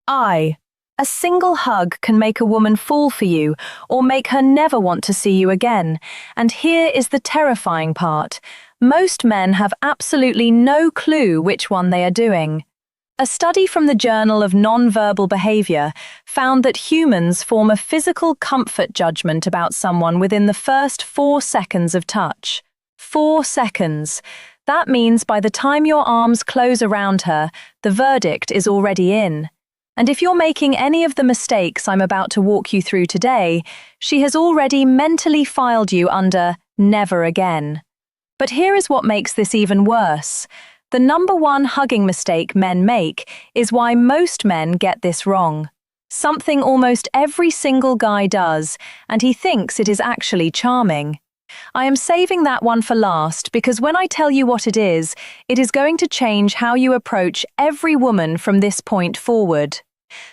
A single hug can make a woman fall for you or make her never want to see you again. And here is the terrifying part. Most men have absolutely no clue which one they are doing. A study from the Journal of Nonverbal Behavior found that humans form a physical comfort judgment about someone within the first 4 seconds of touch. 4 seconds. That means by the time your arms close around her, the verdict is already in. And if you're making any of the mistakes I'm about to walk you through today, she has already mentally filed you under never again. But here is what makes this even worse. The number one hugging mistake men make is why most men get this wrong. Something almost every single guy does, and he thinks it is actually charming. I am saving that one for last because when I tell you what it is going to change how you approach every woman from this point forward.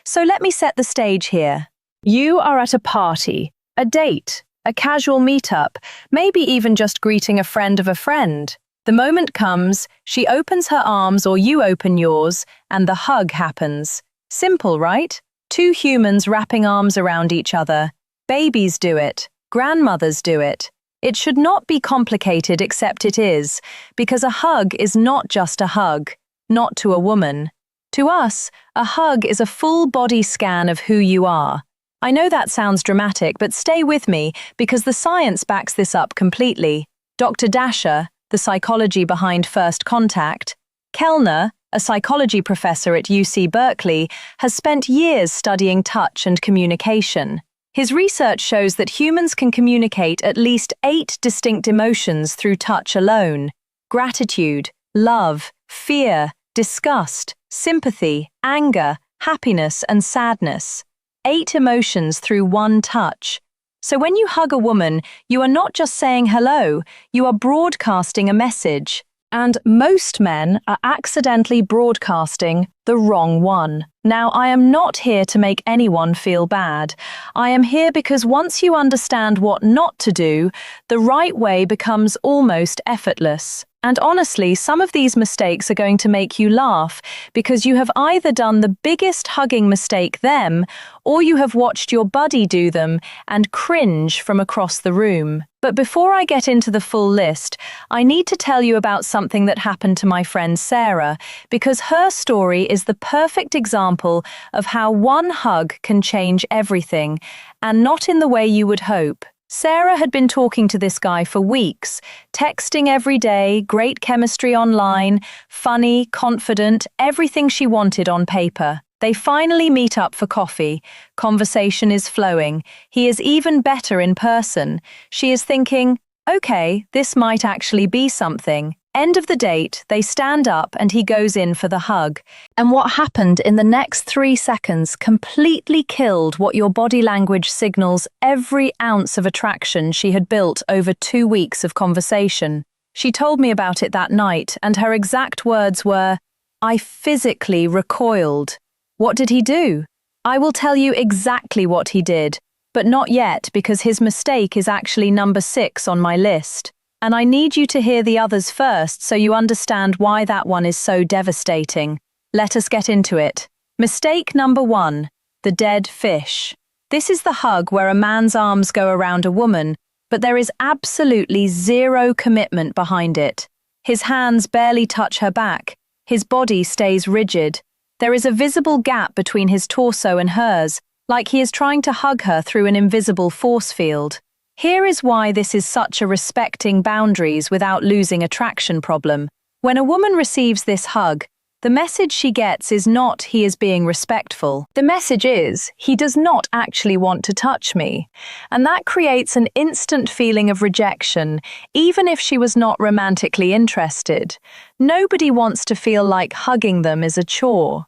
So let me set the stage here. You are at a party, a date, a casual meetup, maybe even just greeting a friend of a friend. The moment comes, she opens her arms or you open yours, and the hug happens. Simple, right? 2 humans wrapping arms around each other. Babies do it. Grandmothers do it. It should not be complicated, except it is, because a hug is not just a hug, not to a woman. To us, a hug is a full body scan of who you are. I know that sounds dramatic, but stay with me because the science backs this up completely. Dr. Dasher, the psychology behind First Contact, Kellner, a psychology professor at UC Berkeley, has spent years studying touch and communication. His research shows that humans can communicate at least 8 distinct emotions through touch alone: gratitude, love, fear, disgust, sympathy, anger, happiness, and sadness. 8 emotions through one touch. So when you hug a woman, you are not just saying hello, you are broadcasting a message. And most men are accidentally broadcasting the wrong one. Now, I am not here to make anyone feel bad. I am here because once you understand what not to do, the right way becomes almost effortless. And honestly, some of these mistakes are going to make you laugh because you have either done the biggest hugging mistake them, or you have watched your buddy do them and cringe from across the room. But before I get into the full list, I need to tell you about something that happened to my friend Sarah, because her story is the perfect example of how one hug can change everything, and not in the way you would hope. Sarah had been talking to this guy for weeks, texting every day, great chemistry online, funny, confident, everything she wanted on paper. They finally meet up for coffee. Conversation is flowing. He is even better in person. She is thinking, okay, this might actually be something. End of the date, they stand up and he goes in for the hug. And what happened in the next 3 seconds completely killed what your body language signals every ounce of attraction she had built over 2 weeks of conversation. She told me about it that night, and her exact words were, "I physically recoiled." What did he do? I will tell you exactly what he did, but not yet because his mistake is actually number 6 on my list. And I need you to hear the others first so you understand why that one is so devastating. Let us get into it. Mistake number 1, the dead fish. This is the hug where a man's arms go around a woman, but there is absolutely zero commitment behind it. His hands barely touch her back. His body stays rigid. There is a visible gap between his torso and hers, like he is trying to hug her through an invisible force field. Here is why this is such a respecting boundaries without losing attraction problem. When a woman receives this hug, the message she gets is not he is being respectful. The message is he does not actually want to touch me. And that creates an instant feeling of rejection, even if she was not romantically interested. Nobody wants to feel like hugging them is a chore.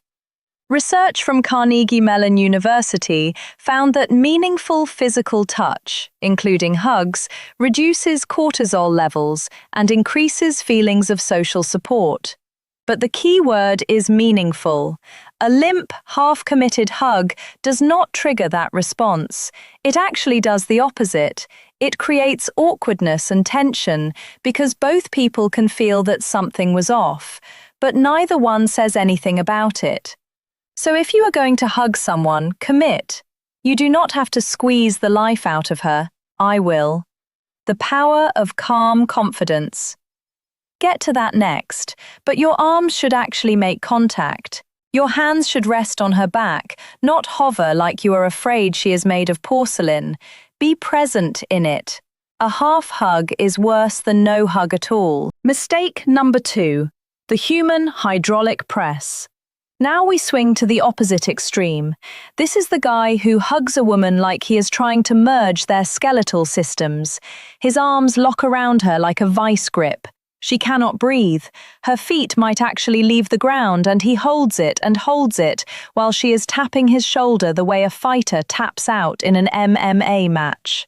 Research from Carnegie Mellon University found that meaningful physical touch, including hugs, reduces cortisol levels and increases feelings of social support. But the key word is meaningful. A limp, half-committed hug does not trigger that response. It actually does the opposite. It creates awkwardness and tension because both people can feel that something was off, but neither one says anything about it. So if you are going to hug someone, commit. You do not have to squeeze the life out of her. I will. The power of calm confidence. Get to that next, but your arms should actually make contact. Your hands should rest on her back, not hover like you are afraid she is made of porcelain. Be present in it. A half hug is worse than no hug at all. Mistake number 2. The human hydraulic press. Now we swing to the opposite extreme. This is the guy who hugs a woman like he is trying to merge their skeletal systems. His arms lock around her like a vice grip. She cannot breathe. Her feet might actually leave the ground, and he holds it and holds it while she is tapping his shoulder the way a fighter taps out in an MMA match.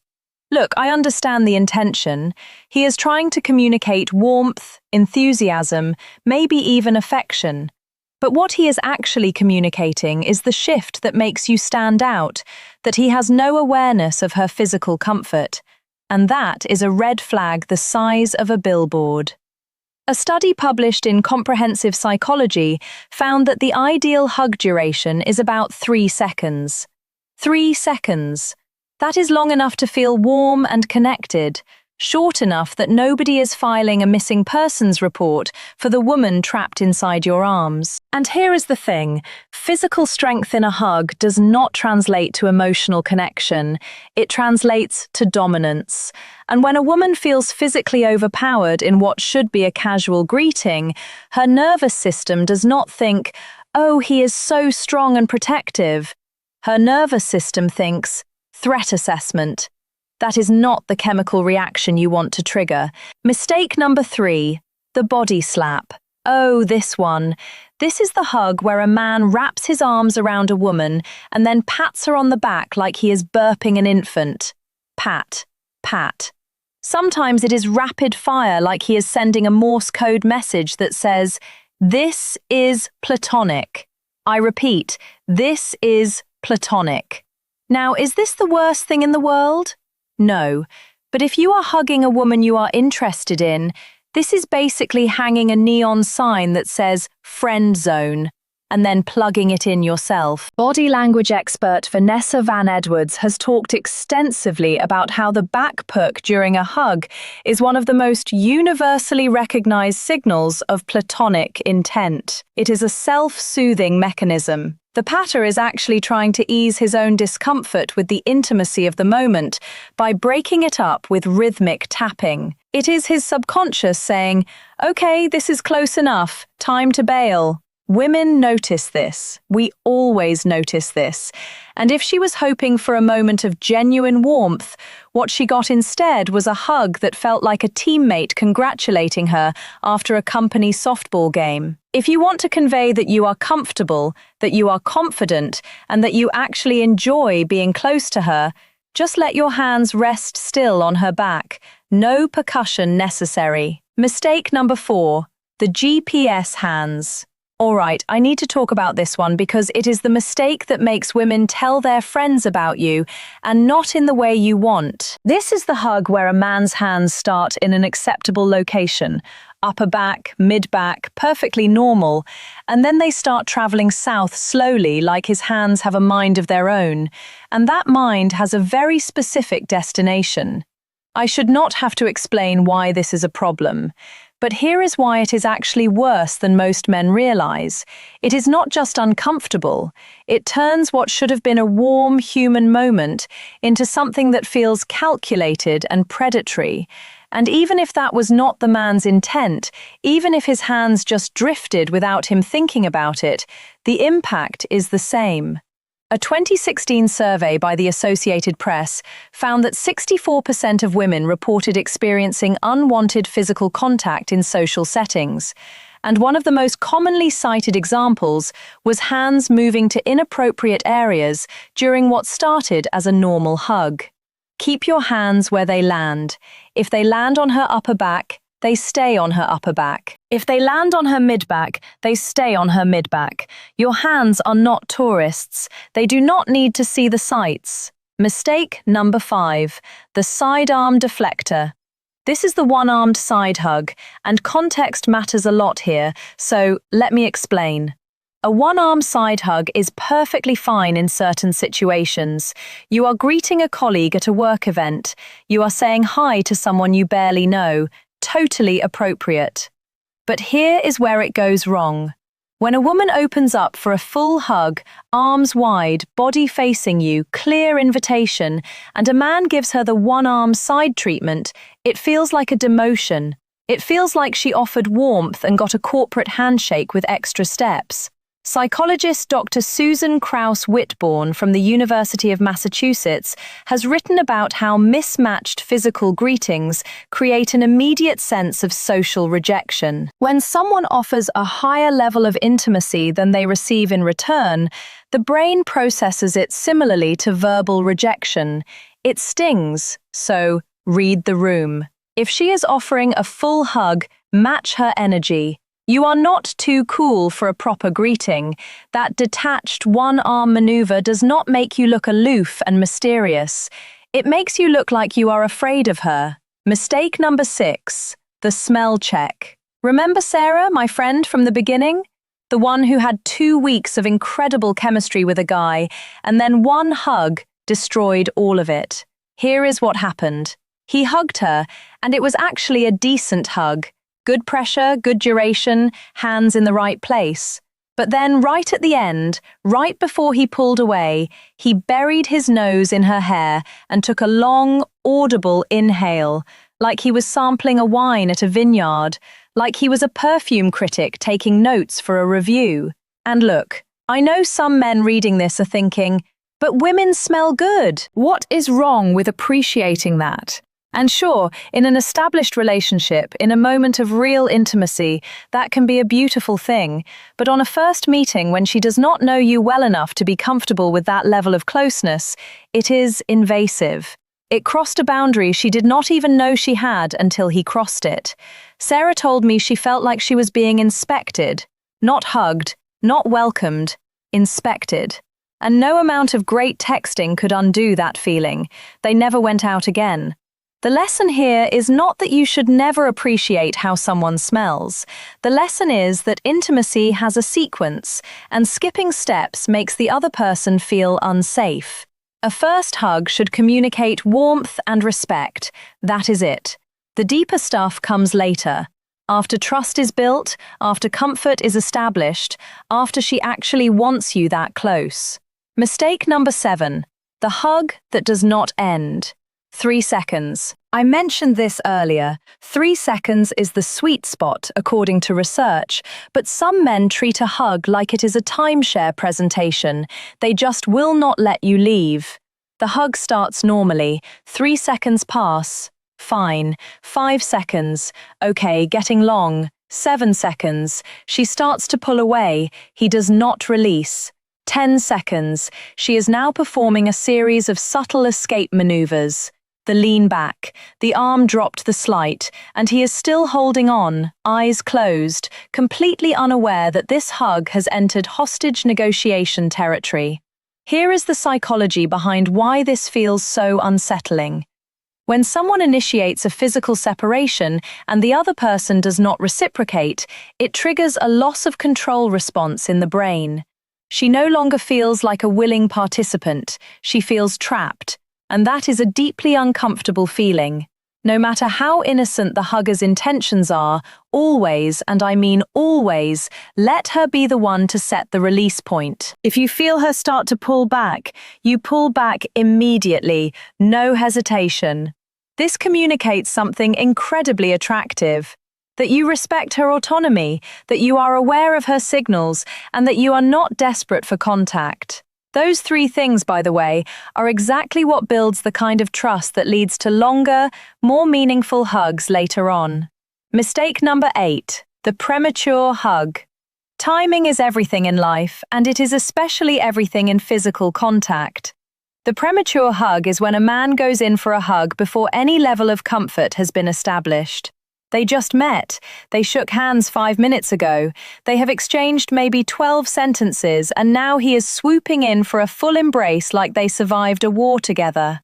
Look, I understand the intention. He is trying to communicate warmth, enthusiasm, maybe even affection. But what he is actually communicating is the shift that makes you stand out, that he has no awareness of her physical comfort. And that is a red flag the size of a billboard. A study published in Comprehensive Psychology found that the ideal hug duration is about 3 seconds. 3 seconds. That is long enough to feel warm and connected, short enough that nobody is filing a missing persons report for the woman trapped inside your arms. And here is the thing, physical strength in a hug does not translate to emotional connection, it translates to dominance. And when a woman feels physically overpowered in what should be a casual greeting, her nervous system does not think, "Oh, he is so strong and protective." Her nervous system thinks, "Threat assessment." That is not the chemical reaction you want to trigger. Mistake number 3, the body slap. Oh, this one. This is the hug where a man wraps his arms around a woman and then pats her on the back like he is burping an infant. Pat, pat. Sometimes it is rapid fire like he is sending a Morse code message that says, "This is platonic." I repeat, this is platonic. Now, is this the worst thing in the world? No, but if you are hugging a woman you are interested in, this is basically hanging a neon sign that says friend zone and then plugging it in yourself. Body language expert Vanessa Van Edwards has talked extensively about how the back puck during a hug is one of the most universally recognized signals of platonic intent. It is a self-soothing mechanism. The patter is actually trying to ease his own discomfort with the intimacy of the moment by breaking it up with rhythmic tapping. It is his subconscious saying, "Okay, this is close enough, time to bail." Women notice this. We always notice this. And if she was hoping for a moment of genuine warmth, what she got instead was a hug that felt like a teammate congratulating her after a company softball game. If you want to convey that you are comfortable, that you are confident, and that you actually enjoy being close to her, just let your hands rest still on her back. No percussion necessary. Mistake number 4, the GPS hands. All right, I need to talk about this one because it is the mistake that makes women tell their friends about you and not in the way you want. This is the hug where a man's hands start in an acceptable location, upper back, mid-back, perfectly normal, and then they start traveling south slowly like his hands have a mind of their own, and that mind has a very specific destination. I should not have to explain why this is a problem. But here is why it is actually worse than most men realize. It is not just uncomfortable. It turns what should have been a warm human moment into something that feels calculated and predatory. And even if that was not the man's intent, even if his hands just drifted without him thinking about it, the impact is the same. A 2016 survey by the Associated Press found that 64% of women reported experiencing unwanted physical contact in social settings, and one of the most commonly cited examples was hands moving to inappropriate areas during what started as a normal hug. Keep your hands where they land. If they land on her upper back, they stay on her upper back. If they land on her mid-back, they stay on her mid-back. Your hands are not tourists. They do not need to see the sights. Mistake number 5, the sidearm deflector. This is the one-armed side hug, and context matters a lot here, so let me explain. A one-arm side hug is perfectly fine in certain situations. You are greeting a colleague at a work event. You are saying hi to someone you barely know. Totally appropriate. But here is where it goes wrong. When a woman opens up for a full hug, arms wide, body facing you, clear invitation, and a man gives her the one-arm side treatment, it feels like a demotion. It feels like she offered warmth and got a corporate handshake with extra steps. Psychologist Dr. Susan Kraus-Whitbourne from the University of Massachusetts has written about how mismatched physical greetings create an immediate sense of social rejection. When someone offers a higher level of intimacy than they receive in return, the brain processes it similarly to verbal rejection. It stings, so read the room. If she is offering a full hug, match her energy. You are not too cool for a proper greeting. That detached one-arm maneuver does not make you look aloof and mysterious. It makes you look like you are afraid of her. Mistake number 6, the smell check. Remember Sarah, my friend from the beginning? The one who had 2 weeks of incredible chemistry with a guy, and then one hug destroyed all of it. Here is what happened. He hugged her, and it was actually a decent hug. Good pressure, good duration, hands in the right place. But then right at the end, right before he pulled away, he buried his nose in her hair and took a long, audible inhale, like he was sampling a wine at a vineyard, like he was a perfume critic taking notes for a review. And look, I know some men reading this are thinking, but women smell good. What is wrong with appreciating that? And sure, in an established relationship, in a moment of real intimacy, that can be a beautiful thing. But on a first meeting, when she does not know you well enough to be comfortable with that level of closeness, it is invasive. It crossed a boundary she did not even know she had until he crossed it. Sarah told me she felt like she was being inspected, not hugged, not welcomed, inspected. And no amount of great texting could undo that feeling. They never went out again. The lesson here is not that you should never appreciate how someone smells. The lesson is that intimacy has a sequence, and skipping steps makes the other person feel unsafe. A first hug should communicate warmth and respect. That is it. The deeper stuff comes later. After trust is built, after comfort is established, after she actually wants you that close. Mistake number 7. The hug that does not end. 3 seconds. I mentioned this earlier. 3 seconds is the sweet spot, according to research, but some men treat a hug like it is a timeshare presentation. They just will not let you leave. The hug starts normally. 3 seconds pass. Fine. 5 seconds. Okay, getting long. 7 seconds. She starts to pull away. He does not release. 10 seconds. She is now performing a series of subtle escape maneuvers. The lean back, the arm dropped the slight, and he is still holding on, eyes closed, completely unaware that this hug has entered hostage negotiation territory. Here is the psychology behind why this feels so unsettling. When someone initiates a physical separation and the other person does not reciprocate, it triggers a loss of control response in the brain. She no longer feels like a willing participant, she feels trapped. And that is a deeply uncomfortable feeling. No matter how innocent the hugger's intentions are, always, and I mean always, let her be the one to set the release point. If you feel her start to pull back, you pull back immediately, no hesitation. This communicates something incredibly attractive. That you respect her autonomy, that you are aware of her signals, and that you are not desperate for contact. Those 3 things, by the way, are exactly what builds the kind of trust that leads to longer, more meaningful hugs later on. Mistake number 8, the premature hug. Timing is everything in life, and it is especially everything in physical contact. The premature hug is when a man goes in for a hug before any level of comfort has been established. They just met. They shook hands 5 minutes ago. They have exchanged maybe 12 sentences, and now he is swooping in for a full embrace like they survived a war together.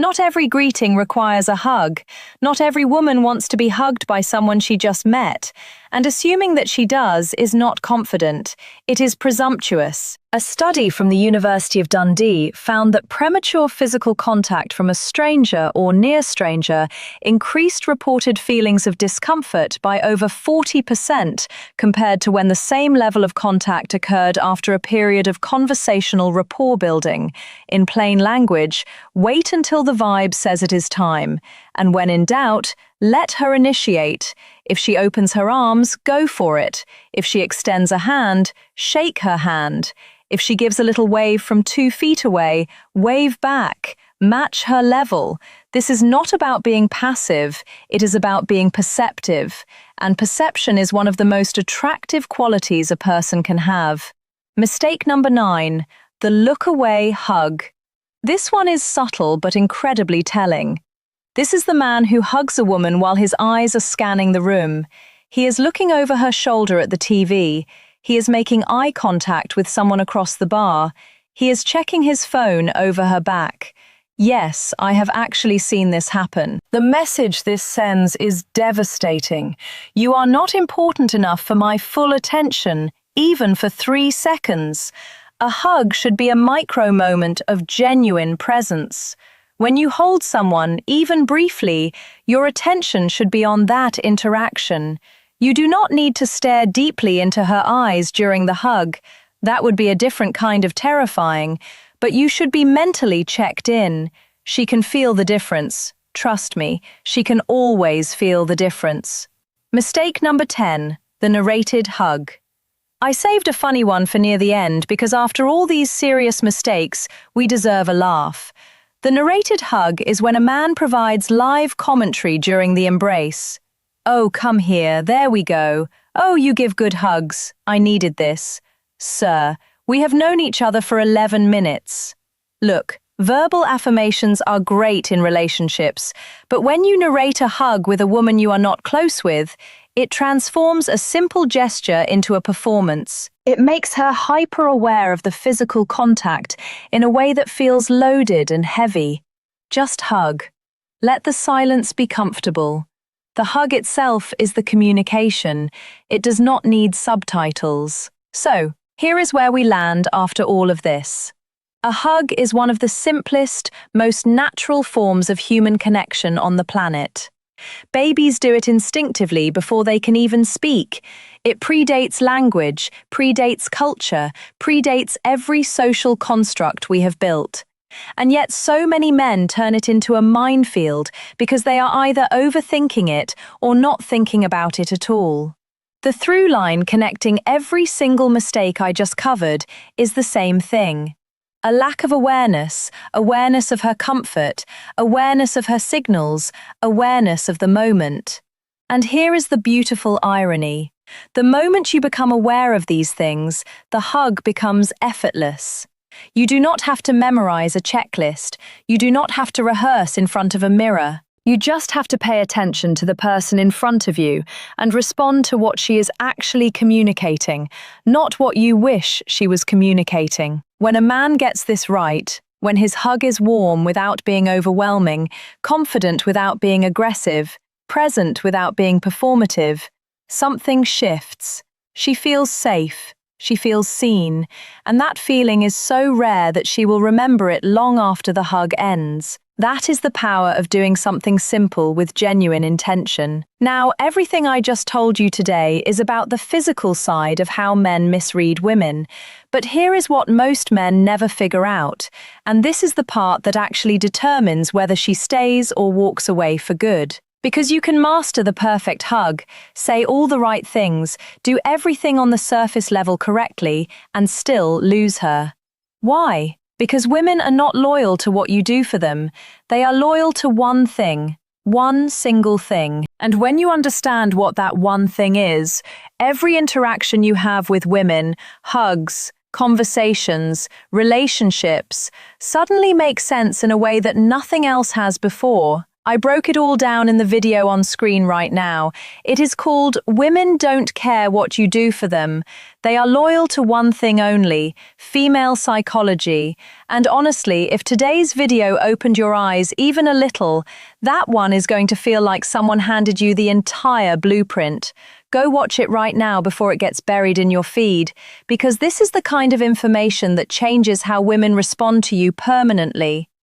Not every greeting requires a hug. Not every woman wants to be hugged by someone she just met. and assuming that she does is not confident. It is presumptuous. A study from the University of Dundee found that premature physical contact from a stranger or near stranger increased reported feelings of discomfort by over 40% compared to when the same level of contact occurred after a period of conversational rapport building. In plain language, wait until the vibe says it is time, and when in doubt, let her initiate. If she opens her arms, go for it. If she extends a hand, shake her hand. If she gives a little wave from 2 feet away, wave back. Match her level. This is not about being passive, it is about being perceptive. And perception is one of the most attractive qualities a person can have. Mistake number 9, the look away hug. This one is subtle but incredibly telling. This is the man who hugs a woman while his eyes are scanning the room. He is looking over her shoulder at the TV. He is making eye contact with someone across the bar. He is checking his phone over her back. Yes, I have actually seen this happen. The message this sends is devastating. You are not important enough for my full attention, even for 3 seconds. A hug should be a micro moment of genuine presence. When you hold someone, even briefly, your attention should be on that interaction. You do not need to stare deeply into her eyes during the hug. That would be a different kind of terrifying. But you should be mentally checked in. She can feel the difference. Trust me, she can always feel the difference. Mistake number 10, the narrated hug. I saved a funny one for near the end because after all these serious mistakes, we deserve a laugh. The narrated hug is when a man provides live commentary during the embrace. Oh, come here, there we go. Oh, you give good hugs. I needed this. Sir, we have known each other for 11 minutes. Look, verbal affirmations are great in relationships, but when you narrate a hug with a woman you are not close with, it transforms a simple gesture into a performance. It makes her hyper-aware of the physical contact in a way that feels loaded and heavy. Just hug. Let the silence be comfortable. The hug itself is the communication. It does not need subtitles. So, here is where we land after all of this. A hug is one of the simplest, most natural forms of human connection on the planet. Babies do it instinctively before they can even speak. It predates language, predates culture, predates every social construct we have built. And yet so many men turn it into a minefield because they are either overthinking it or not thinking about it at all. The through line connecting every single mistake I just covered is the same thing. A lack of awareness, awareness of her comfort, awareness of her signals, awareness of the moment. And here is the beautiful irony. The moment you become aware of these things, the hug becomes effortless. You do not have to memorize a checklist. You do not have to rehearse in front of a mirror. You just have to pay attention to the person in front of you and respond to what she is actually communicating, not what you wish she was communicating. When a man gets this right, when his hug is warm without being overwhelming, confident without being aggressive, present without being performative, something shifts. She feels safe. She feels seen, and that feeling is so rare that she will remember it long after the hug ends. That is the power of doing something simple with genuine intention. Now, everything I just told you today is about the physical side of how men misread women. But here is what most men never figure out, and this is the part that actually determines whether she stays or walks away for good. Because you can master the perfect hug, say all the right things, do everything on the surface level correctly, and still lose her. Why? Because women are not loyal to what you do for them. They are loyal to one thing, one single thing. And when you understand what that one thing is, every interaction you have with women, hugs, conversations, relationships, suddenly makes sense in a way that nothing else has before. I broke it all down in the video on screen right now. It is called Women Don't Care What You Do For Them. They are loyal to one thing only, female psychology. And honestly, if today's video opened your eyes even a little, that one is going to feel like someone handed you the entire blueprint. Go watch it right now before it gets buried in your feed, because this is the kind of information that changes how women respond to you permanently.